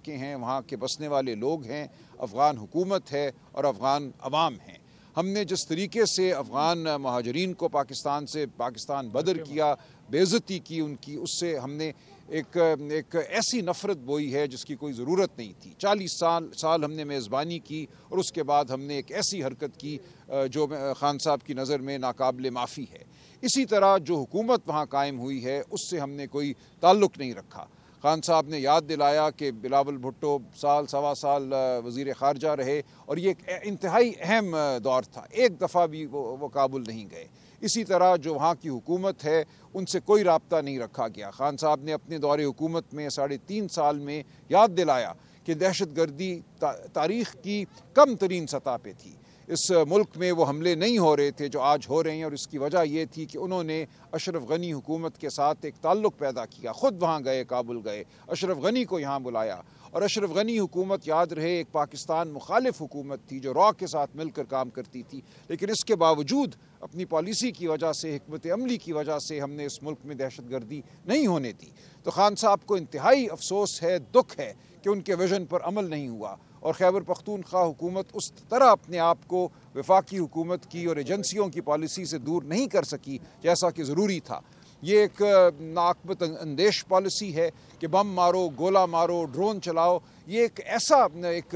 علاقے ہیں, وہاں کے بسنے والے لوگ ہیں, افغان حکومت ہے اور افغان عوام ہیں. ہم نے جس طریقے سے افغان مہاجرین کو پاکستان بدر کیا, بے عزتی کی ان کی, اس سے ہم نے ایک ایسی نفرت بوئی ہے جس کی کوئی ضرورت نہیں تھی. 40 سال ہم نے میزبانی کی اور اس کے بعد ہم نے ایک ایسی حرکت کی جو خان صاحب کی نظر میں ناقابل معافی ہے. اسی طرح جو حکومت وہاں قائم ہوئی ہے اس سے ہم نے کوئی تعلق نہیں رکھا. خان صاحب نے یاد دلایا کہ بلاول بھٹو سوا سال وزیر خارجہ رہے اور یہ ایک انتہائی اہم دور تھا, ایک دفعہ بھی وہ کابل نہیں گئے. اسی طرح جو وہاں کی حکومت ہے ان سے کوئی رابطہ نہیں رکھا گیا. خان صاحب نے اپنے دور حکومت میں 3.5 سال میں یاد دلایا کہ دہشت گردی تاریخ کی کم ترین سطح پہ تھی. اس ملک میں وہ حملے نہیں ہو رہے تھے جو آج ہو رہے ہیں, اور اس کی وجہ یہ تھی کہ انہوں نے اشرف غنی حکومت کے ساتھ ایک تعلق پیدا کیا. خود وہاں گئے, کابل گئے, اشرف غنی کو یہاں بلایا, اور اشرف غنی حکومت یاد رہے ایک پاکستان مخالف حکومت تھی جو را کے ساتھ مل کر کام کرتی تھی, لیکن اس کے باوجود اپنی پالیسی کی وجہ سے, حکمت عملی کی وجہ سے ہم نے اس ملک میں دہشت گردی نہیں ہونے دی. تو خان صاحب کو انتہائی افسوس ہے, دکھ ہے کہ ان کے ویژن پر عمل نہیں ہوا, اور خیبر پختونخوا حکومت اس طرح اپنے آپ کو وفاقی حکومت کی اور ایجنسیوں کی پالیسی سے دور نہیں کر سکی جیسا کہ ضروری تھا. یہ ایک ناقابل اندیش پالیسی ہے کہ بم مارو, گولہ مارو, ڈرون چلاؤ. یہ ایک ایسا ایک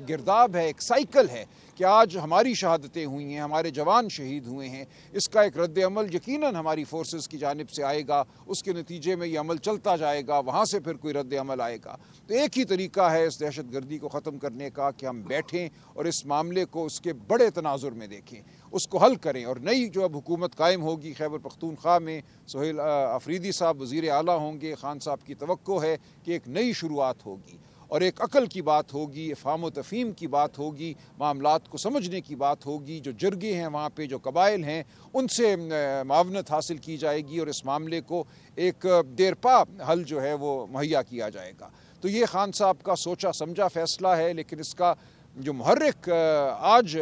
گرداب ہے, ایک سائیکل ہے کہ آج ہماری شہادتیں ہوئی ہیں, ہمارے جوان شہید ہوئے ہیں. اس کا ایک رد عمل یقیناً ہماری فورسز کی جانب سے آئے گا, اس کے نتیجے میں یہ عمل چلتا جائے گا, وہاں سے پھر کوئی رد عمل آئے گا. تو ایک ہی طریقہ ہے اس دہشت گردی کو ختم کرنے کا کہ ہم بیٹھیں اور اس معاملے کو اس کے بڑے تناظر میں دیکھیں, اس کو حل کریں. اور نئی جو اب حکومت قائم ہوگی خیبر پختونخوا میں, سہیل آفریدی صاحب وزیر اعلیٰ ہوں گے. خان صاحب کی توقع ہے کہ ایک نئی شروعات ہوگی اور ایک عقل کی بات ہوگی, افہام و تفہیم کی بات ہوگی, معاملات کو سمجھنے کی بات ہوگی. جو جرگے ہیں وہاں پہ, جو قبائل ہیں, ان سے معاونت حاصل کی جائے گی اور اس معاملے کو ایک دیرپا حل جو ہے وہ مہیا کیا جائے گا. تو یہ خان صاحب کا سوچا سمجھا فیصلہ ہے, لیکن اس کا جو محرک آج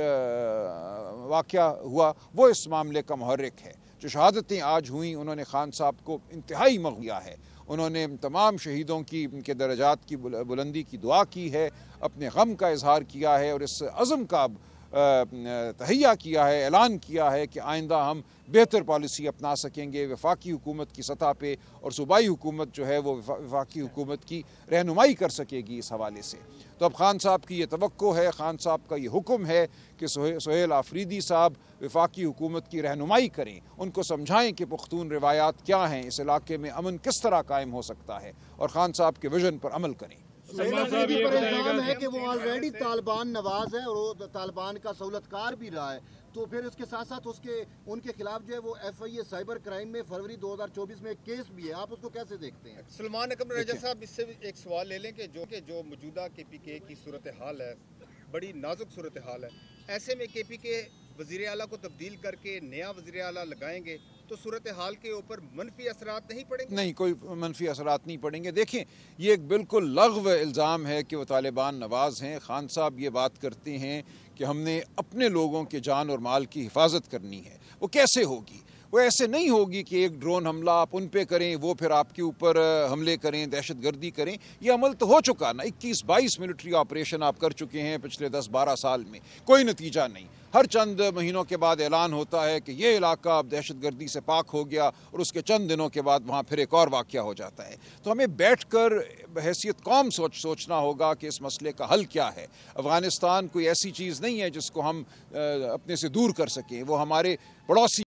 واقعہ ہوا وہ اس معاملے کا محرک ہے. جو شہادتیں آج ہوئیں انہوں نے خان صاحب کو انتہائی مغویا ہے. انہوں نے تمام شہیدوں کی, ان کے درجات کی بلندی کی دعا کی ہے, اپنے غم کا اظہار کیا ہے اور اس عزم کا تہیہ کیا ہے, اعلان کیا ہے کہ آئندہ ہم بہتر پالیسی اپنا سکیں گے وفاقی حکومت کی سطح پہ, اور صوبائی حکومت جو ہے وہ وفاقی حکومت کی رہنمائی کر سکے گی اس حوالے سے. تو اب خان صاحب کی یہ توقع ہے, خان صاحب کا یہ حکم ہے کہ سہیل آفریدی صاحب وفاقی حکومت کی رہنمائی کریں, ان کو سمجھائیں کہ پختون روایات کیا ہیں, اس علاقے میں امن کس طرح قائم ہو سکتا ہے, اور خان صاحب کے ویژن پر عمل کریں. سہیل پر الزام ہے کہ وہ آلریڈی طالبان نواز ہے اور وہ طالبان کا سہولت کار بھی رہا ہے, تو پھر اس کے ساتھ ساتھ ان کے خلاف جو ہے وہ FIA سائبر کرائم میں فروری 2024 میں ایک کیس بھی ہے. آپ اس کو کیسے دیکھتے ہیں؟ سلمان اکرم رجا صاحب, اس سے ایک سوال لے لیں کہ جو موجودہ KPK کی صورتحال ہے, بڑی نازک صورتحال ہے, ایسے میں KPK وزیر اعلیٰ کو تبدیل کر کے نیا وزیر اعلیٰ لگائیں گے تو صورتحال کے اوپر منفی اثرات نہیں پڑیں گے؟ نہیں, کوئی منفی اثرات نہیں پڑیں گے. دیکھیں, یہ ایک بالکل لغو الزام ہے کہ وہ طالبان نواز ہیں. خان صاحب یہ بات کرتے ہیں کہ ہم نے اپنے لوگوں کے جان اور مال کی حفاظت کرنی ہے. وہ کیسے ہوگی؟ وہ ایسے نہیں ہوگی کہ ایک ڈرون حملہ آپ ان پہ کریں, وہ پھر آپ کے اوپر حملے کریں, دہشت گردی کریں. یہ عمل تو ہو چکا نا, 21-22 ملٹری آپریشن آپ کر چکے ہیں پچھلے 10-12 سال میں, کوئی نتیجہ نہیں. ہر چند مہینوں کے بعد اعلان ہوتا ہے کہ یہ علاقہ اب دہشت گردی سے پاک ہو گیا, اور اس کے چند دنوں کے بعد وہاں پھر ایک اور واقعہ ہو جاتا ہے. تو ہمیں بیٹھ کر بحیثیت قوم سوچنا ہوگا کہ اس مسئلے کا حل کیا ہے. افغانستان کوئی ایسی چیز نہیں ہے جس کو ہم اپنے سے دور کر سکیں. وہ ہمارے پڑوسی